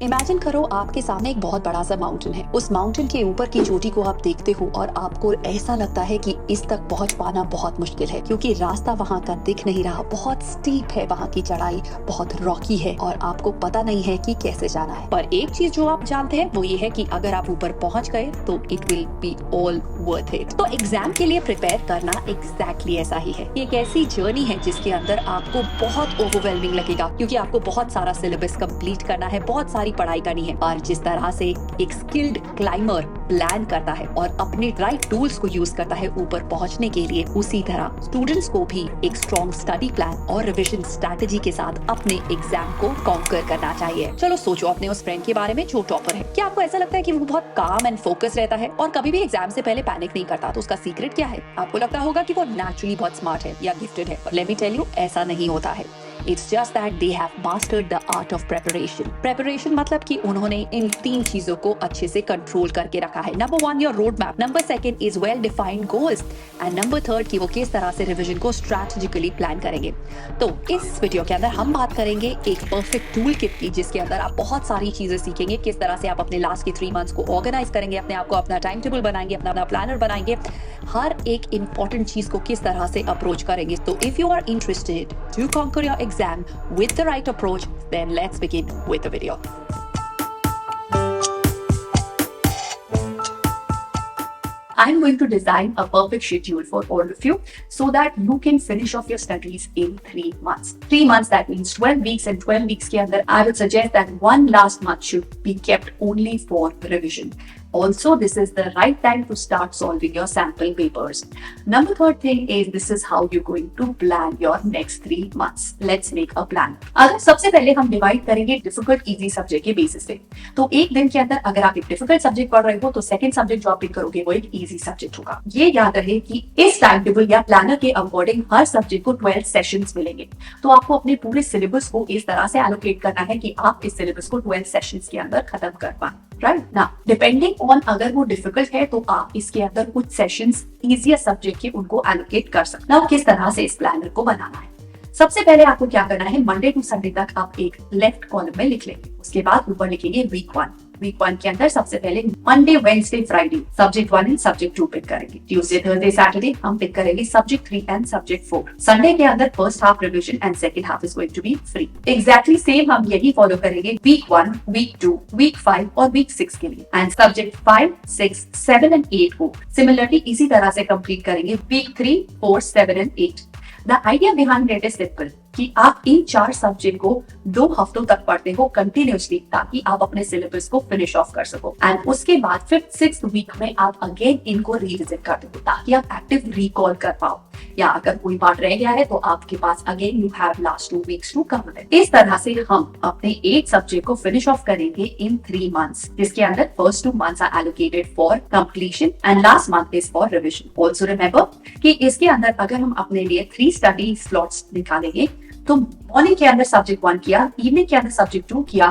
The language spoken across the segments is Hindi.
इमेजिन करो आपके सामने एक बहुत बड़ा सा माउंटेन है। उस माउंटेन के ऊपर की चोटी को आप देखते हो और आपको ऐसा लगता है कि इस तक पहुंच पाना बहुत मुश्किल है, क्योंकि रास्ता वहां का दिख नहीं रहा। बहुत स्टीप है, वहां की चढ़ाई बहुत रॉकी है और आपको पता नहीं है कि कैसे जाना है। पर एक चीज जो आप जानते हैं वो ये है कि अगर आप ऊपर पहुंच गए तो it will be all worth it. तो एग्जाम के लिए प्रिपेयर करना एग्जैक्टली ऐसा ही है। ये एक ऐसी जर्नी है जिसके अंदर आपको बहुत ओवरवेलमिंग लगेगा, क्योंकि आपको बहुत सारा सिलेबस कंप्लीट करना है, बहुत सारी पढ़ाई करनी है। और जिस तरह से एक स्किल्ड क्लाइंबर प्लान करता है और अपने राइट टूल्स को यूज करता है ऊपर पहुंचने के लिए, उसी तरह स्टूडेंट्स को भी एक स्ट्रॉन्ग स्टडी प्लान और रिविजन स्ट्रैटेजी के साथ अपने एग्जाम को कॉन्कर करना चाहिए। चलो सोचो अपने उस फ्रेंड के बारे में जो टॉपर है। क्या आपको ऐसा लगता है कि वो बहुत काम एंड फोकस रहता है और कभी भी एग्जाम से पहले पैनिक नहीं करता? तो उसका सीक्रेट क्या है? आपको लगता होगा कि वो नेचुरली बहुत स्मार्ट है या गिफ्टेड है, पर लेट मी टेल यू, ऐसा नहीं होता है। It's just that they have mastered the art of preparation. Preparation मतलब कि उन्होंने इन 3 चीजों को अच्छे से कंट्रोल करके रखा है। Number 1 your road map, number 2 is well defined goals and number 3 कि वो किस तरह से रिवीजन को स्ट्रैटेजिकली प्लान करेंगे। तो इस वीडियो के अंदर हम बात करेंगे एक परफेक्ट टूल किट की, जिसके अंदर आप बहुत सारी चीजें सीखेंगे। किस तरह से आप अपने लास्ट के 3 मंथ्स को ऑर्गेनाइज करेंगे, अपने आप को अपना टाइम टेबल बनाएंगे, अपना प्लानर बनाएंगे, हर एक इंपॉर्टेंट चीज को किस तरह से अप्रोच करेंगे। तो if you are interested to conquer your exam with the right approach, then let's begin with the video. I'm going to design a perfect schedule for all of you so that you can finish off your studies in 3 months. 3 months, that means 12 weeks, and 12 weeks के अंदर I would suggest that one last month should be kept only for revision. Also, this is the right time to start solving your sample papers. Number 3rd thing is this is how you're going to plan your next 3 months. Let's make a plan. अगर सबसे पहले हम डिवाइड करेंगे डिफिकल्ट इजी सब्जेक्ट के बेसिस पे, तो एक दिन के अंदर अगर आप एक डिफिकल्ट सब्जेक्ट पढ़ रहे हो तो सेकंड सब्जेक्ट जो आप पिक करोगे वो एक इजी सब्जेक्ट होगा। ये याद रहे कि इस टाइम टेबल या प्लानर के अकॉर्डिंग हर सब्जेक्ट को 12 सेशंस मिलेंगे। तो आपको अपने पूरे सिलेबस को इस तरह से एलोकेट करना है कि आप इस सिलेबस को 12 सेशंस के अंदर खत्म कर पाए। राइट ना, डिपेंडिंग ऑन अगर वो डिफिकल्ट है तो आप इसके अंदर कुछ सेशंस इजियर सब्जेक्ट के उनको एलोकेट कर सकते हैं। किस तरह से इस प्लानर को बनाना है, सबसे पहले आपको क्या करना है, मंडे टू संडे तक आप एक लेफ्ट कॉलम में लिख लेंगे। उसके बाद ऊपर लिखेंगे वीक 1। वीक 1 के अंदर सबसे पहले Monday Wednesday Friday subject 1 and subject 2 pick करेंगे। ट्यूसडे थर्सडे सैटरडे हम पिक करेंगे सब्जेक्ट 3 एंड सब्जेक्ट 4। संडे के अंदर first half revision and second half is going to be free. Exactly same हम यही फॉलो करेंगे वीक 1, वीक 2, वीक 5 और वीक 6 के लिए। एंड सब्जेक्ट 5, 6, 7 एंड 8 को सिमिलरली इसी तरह से कंप्लीट करेंगे week 3, 4, 7 and 8। The idea behind it is simple कि आप इन 4 सब्जेक्ट को 2 हफ्तों तक पढ़ते हो कंटिन्यूसली, ताकि आप अपने सिलेबस को फिनिश ऑफ कर सको। एंड उसके बाद 5th 6th वीक में आप अगेन इनको रिविजिट करते हो ताकि आप एक्टिव रिकॉल कर पाओ, या अगर कोई पार्ट रह गया है तो आपके पास again you have last 2 weeks to cover it. इस तरह से हम अपने 8 सब्जेक्ट को फिनिश ऑफ करेंगे इन 3 मंथ्स, जिसके अंदर first 2 months are allocated for completion and last month is for revision. Also remember कि इसके अंदर अगर हम अपने लिए 3 स्टडी स्लॉट्स निकालेंगे, तो मॉर्निंग के अंदर सब्जेक्ट 1 किया, इवनिंग के अंदर सब्जेक्ट 2 किया,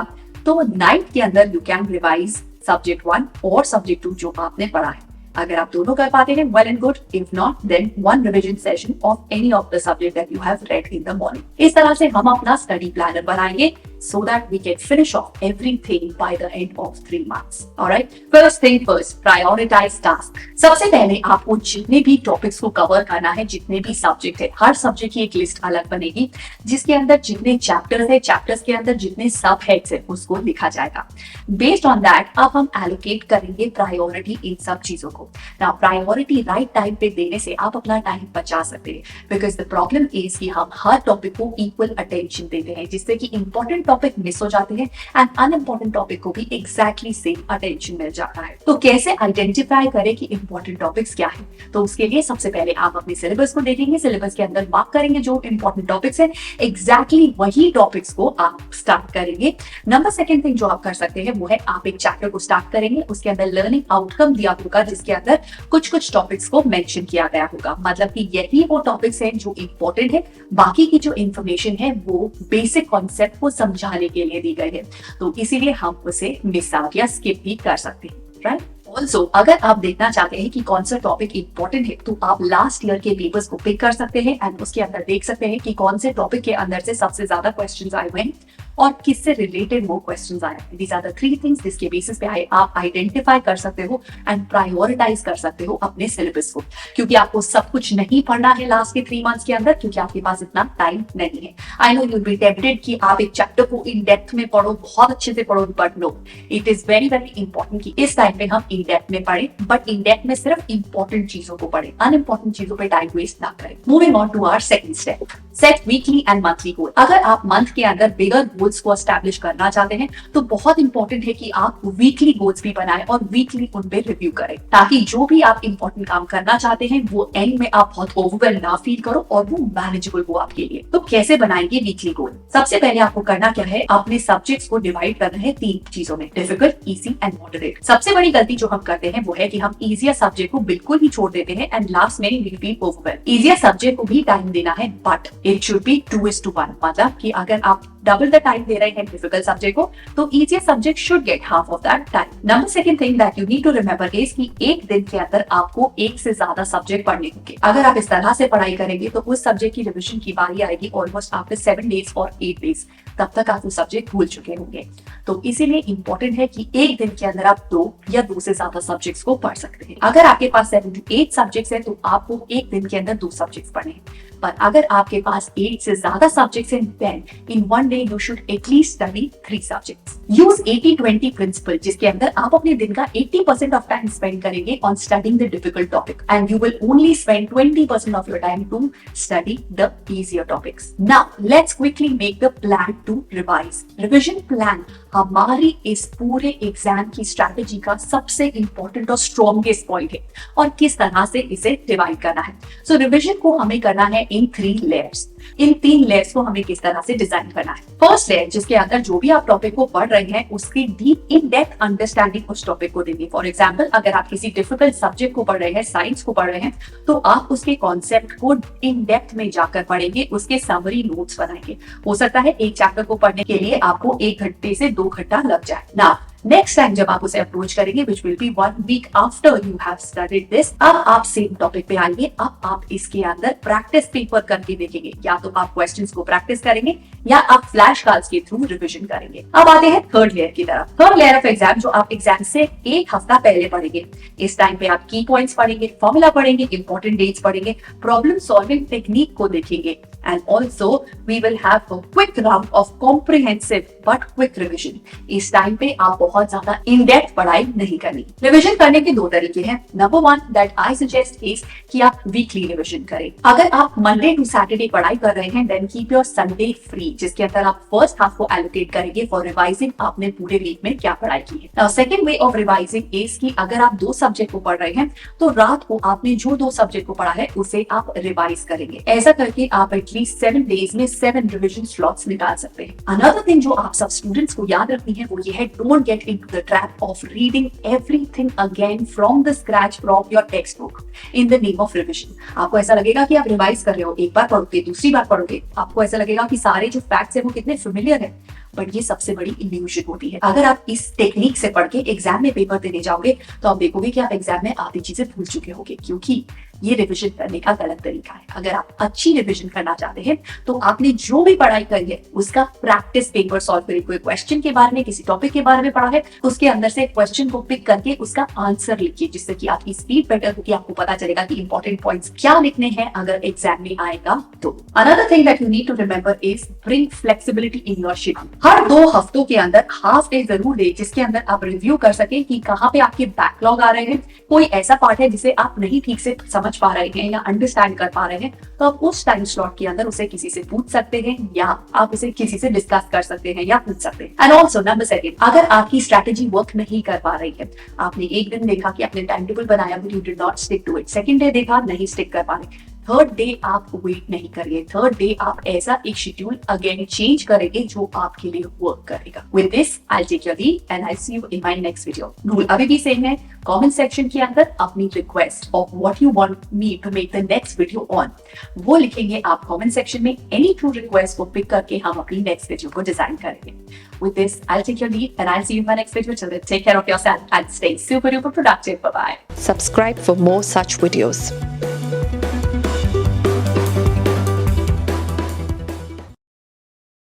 तो नाइट के अंदर यू कैन रिवाइज सब्जेक्ट 1 और सब्जेक्ट 2 जो आपने पढ़ा है। अगर आप दोनों कर पाते हैं, well and good. If not, then 1 revision session of any of the subject that you have read in the morning. इस तरह से हम अपना स्टडी प्लानर बनाएंगे so that we can finish off everything by the end of 3 months. Alright? First thing first, prioritize task. सबसे पहले आपको जितने भी टॉपिक्स को कवर करना है, जितने भी सब्जेक्ट है, हर सब्जेक्ट की एक लिस्ट अलग बनेगी, जिसके अंदर जितने चैप्टर्स है, चैप्टर्स के अंदर जितने सब हेड्स है, उसको लिखा जाएगा। बेस्ड ऑन दैट अब हम एलोकेट करेंगे प्रायोरिटी इन सब चीजों को। ना प्रायोरिटी राइट टाइम पे देने से आप अपना टाइम बचा सकते हैं, बिकॉज द प्रॉब्लम इज कि हम हर टॉपिक को इक्वल अटेंशन देते हैं, जिससे कि इंपॉर्टेंट टॉपिक मिस हो जाते हैं एंड अनइम्पोर्टेंट टॉपिक को भी एग्जैक्टली सेम अटेंशन मिल जाता है। तो कैसे आइडेंटिफाई करें कि इंपॉर्टेंट टॉपिक्स क्या है? तो उसके लिए सबसे पहले आप अपने सिलेबस को देखेंगे, सिलेबस के अंदर मार्क करेंगे जो इंपॉर्टेंट टॉपिक्स है, एग्जैक्टली वही टॉपिक्स को आप स्टार्ट करेंगे। नंबर 2nd थिंग जो आप कर सकते हैं वो है आप एक चैप्टर को स्टार्ट करेंगे, उसके अंदर लर्निंग आउटकम दिया होगा, जिसके अंदर कुछ टॉपिक्स को मेंशन किया गया होगा, मतलब कि यही वो टॉपिक्स हैं जो इंपॉर्टेंट है, बाकी की जो इंफॉर्मेशन है वो बेसिक कॉन्सेप्ट को समझाने के लिए दी गई है। तो इसीलिए हम उसे मिस आउट या स्किप भी कर सकते हैं। राइट? ऑल्सो अगर आप देखना चाहते हैं कि कौन सा टॉपिक इंपॉर्टेंट है, तो आप लास्ट ईयर के पेपर्स को पिक कर सकते हैं एंड उसके अंदर देख सकते हैं कि कौन से टॉपिक के अंदर से सबसे ज्यादा क्वेश्चंस आए हुए हैं और किससे रिलेटेड वो क्वेश्चंस आए हैं। दीज आर द 3 थिंग्स जिसके बेसिस पे आप आइडेंटिफाई कर सकते हो एंड प्रायोरिटाइज कर सकते हो अपने सिलेबस को, क्योंकि आपको सब कुछ नहीं पढ़ना है लास्ट के 3 मंथ्स के अंदर, क्योंकि आपके पास इतना टाइम नहीं है। I know you will be tempted कि आप एक चैप्टर को इन डेप्थ में पढ़ो, बहुत अच्छे से पढ़ो, but no, it is very very important कि इस टाइम पे हम इन डेप्थ में पढ़े, बट इन डेप्थ में सिर्फ इंपॉर्टेंट चीजों को पढ़े, अनइंपॉर्टेंट चीजों पे टाइम वेस्ट ना करें। Moving on to our second step, set weekly and monthly goal. अगर आप मंथ के अंदर बिगर गोल्स को एस्टैब्लिश करना चाहते हैं तो बहुत इंपॉर्टेंट है कि आप वीकली गोल्स भी बनाएं और वीकली उन पे रिव्यू करें, ताकि जो भी आप इंपॉर्टेंट काम करना चाहते हैं वो एंड में आप बहुत ओवरवेल्म ना फील करो और वो मैनेजेबल हो आपके लिए। तो कैसे बनाएंगे वीकली गोल? सबसे पहले आपको करना क्या है, अपने सब्जेक्ट्स को डिवाइड करना है 3 चीजों में, डिफिकल्ट, इजी एंड मॉडरेट। सबसे बड़ी गलती जो हम करते हैं वो है कि हम इजियर सब्जेक्ट को बिल्कुल ही छोड़ देते हैं एंड लास्ट में we feel overwhelm. Easier subject को भी टाइम देना है, बट इट शुड बी 2:1, मतलब कि अगर आप डबल द टाइम दे रहे हैं डिफिकल्ट सब्जेक्ट को तो easier subject should get half of that time. Number second thing that you need to remember is कि एक दिन के अंदर आपको एक से ज्यादा सब्जेक्ट पढ़ने होंगे। अगर आप इस तरह से पढ़ाई करेंगे तो उस सब्जेक्ट की रिविजन की बारी आएगी ऑलमोस्ट आफ्टर 7 डेज और 8 डेज, तब तक आप वो सब्जेक्ट भूल चुके होंगे। तो इसीलिए इंपॉर्टेंट है कि एक दिन के अंदर आप 2 या 2 से ज्यादा सब्जेक्ट्स को पढ़ सकते हैं। अगर आपके पास 7 to 8 सब्जेक्ट्स है तो आपको एक दिन के अंदर 2 सब्जेक्ट्स पढ़ने हैं, पर अगर आपके पास 8 से ज्यादा सब्जेक्ट्स हैं then in one day you should at least study 3 subjects. Use 80-20 principle, जिसके अंदर आप अपने दिन का 80% ऑफ टाइम स्पेंड करेंगे on studying the difficult topic and you will only spend 20% of your time to study the easier topics. Now let's quickly make the plan to revise. Revision plan हमारी इस पूरे एग्जाम की स्ट्रैटेजी का सबसे इंपॉर्टेंट और स्ट्रॉन्गेस्ट पॉइंट है और किस तरह से इसे डिवाइड करना है। सो रिविजन को हमें करना है इन 3 लेयर्स। इन 3 लेयर्स को हमें किस तरह से डिजाइन करना है। फर्स्ट लेयर, जिसके अंदर जो भी आप टॉपिक को पढ़ रहे हैं उसकी डीप इन डेप्थ अंडरस्टैंडिंग उस टॉपिक को देंगे। फॉर एग्जांपल, अगर आप किसी डिफिकल्ट सब्जेक्ट को पढ़ रहे हैं, साइंस को पढ़ रहे हैं, तो आप उसके कॉन्सेप्ट को इन डेप्थ में जाकर पढ़ेंगे, उसके समरी नोट्स बनाएंगे। हो सकता है एक चैप्टर को पढ़ने के लिए आपको 1 घंटे से 2 घंटा लग जाए ना। नेक्स्ट टाइम जब आप उसे अप्रोच करेंगे, which will be 1 week after you have studied this, अब आप सेम टॉपिक पे आएंगे। अब आप इसके अंदर प्रैक्टिस पेपर करके देखेंगे, या तो आप क्वेश्चंस को प्रैक्टिस करेंगे या आप फ्लैश कार्ड्स के थ्रू रिवीजन करेंगे। अब आते हैं थर्ड लेयर की तरफ। थर्ड लेयर ऑफ एग्जाम जो आप एग्जाम से 1 हफ्ता पहले पढ़ेंगे। इस टाइम पे आप की पॉइंट्स पढ़ेंगे, फॉर्मूला पढ़ेंगे, इंपॉर्टेंट डेट्स पढ़ेंगे, प्रॉब्लम सॉल्विंग टेक्निक को देखेंगे and also we will have a quick round of comprehensive but quick revision। इस टाइम पे आप बहुत ज्यादा इन डेप्थ पढ़ाई नहीं करनी। रिविजन करने के 2 तरीके हैं। Number 1 that I suggest is कि आप वीकली रिविजन करें। अगर आप मंडे टू सैटरडे पढ़ाई कर रहे हैं then keep your Sunday free, जिसके अंदर आप फर्स्ट हाफ को एलोकेट करेंगे फॉर रिवाइजिंग आपने पूरे वीक में क्या पढ़ाई की है। Now second way of revising is कि अगर आप 2 सब्जेक्ट को पढ़ रहे हैं तो रात को आपने जो 2 सब्जेक्ट को पढ़ा है उसे आप रिवाइज करेंगे। ऐसा करके आप एटलीस्ट 7 डेज में 7 रिविजन स्लॉट्स निकाल सकते हैं। अनदर थिंग जो आप सब स्टूडेंट्स को याद रखनी है वो ये है, don't get into the trap of reading everything again from the scratch from your text book in the name of revision. आपको ऐसा लगेगा कि आप रिवाइज कर रहे हो, एक बार पढ़ोगे, दूसरी बार पढ़ोगे, आपको ऐसा लगेगा कि सारे जो फैक्ट्स है वो कितने फेमिलियर है, बट ये सबसे बड़ी इल्यूजन होती है। अगर आप इस टेक्निक से पढ़ के एग्जाम में पेपर देने जाओगे तो आप देखोगे कि आप एग्जाम में आधी चीजें भूल चुके होंगे, क्योंकि ये रिवीजन करने का गलत तरीका है। अगर आप अच्छी रिवीजन करना चाहते हैं तो आपने जो भी पढ़ाई करी है उसका प्रैक्टिस पेपर सॉल्व करिए। कोई क्वेश्चन के बारे में, किसी टॉपिक के बारे में पढ़ा है, उसके अंदर से क्वेश्चन को पिक करके उसका आंसर लिखिए, जिससे कि आपकी स्पीड बेटर होगी, आपको पता चलेगा कि इंपॉर्टेंट पॉइंट्स क्या लिखने हैं अगर एग्जाम में आएगा तो। Another thing that you need to remember is bring flexibility in your schedule. हर 2 हफ्तों के अंदर हाफ डे जरूर दे जिसके अंदर आप रिव्यू कर सके कि कहाँ पे आपके बैकलॉग आ रहे हैं, कोई ऐसा पार्ट है जिसे आप नहीं ठीक से समझ पा रहे हैं या अंडरस्टैंड कर पा रहे हैं, तो आप उस टाइम स्लॉट के अंदर उसे किसी से पूछ सकते हैं या आप उसे किसी से डिस्कस कर सकते हैं या पूछ सकते हैं। एंड ऑल्सो नंबर 2, अगर आपकी स्ट्रैटेजी वर्क नहीं कर पा रही है, आपने एक दिन देखा कि आपने टाइम टेबल बनाया but you did not stick to it, second day देखा नहीं स्टिक कर पा रहे, थर्ड डे आप वेट नहीं करिए, थर्ड डे आप ऐसा एक शेड्यूल अगेन चेंज करेंगे जो आपके लिए वर्क करेगा। With this I will take your leave and I see you in my next video. Rule अभी भी सेम है, कमेंट सेक्शन के अंदर अपनी request of what you want me to make the next video on वो लिखेंगे आप कमेंट सेक्शन में। एनी ट्रू रिक्वेस्ट को पिक करके हम अपनी नेक्स्ट वीडियो को डिजाइन करेंगे। With this, I'll take your leave and I'll see you in my next video. Till then, take care of yourself and stay super duper productive. Bye bye. Subscribe for more such videos.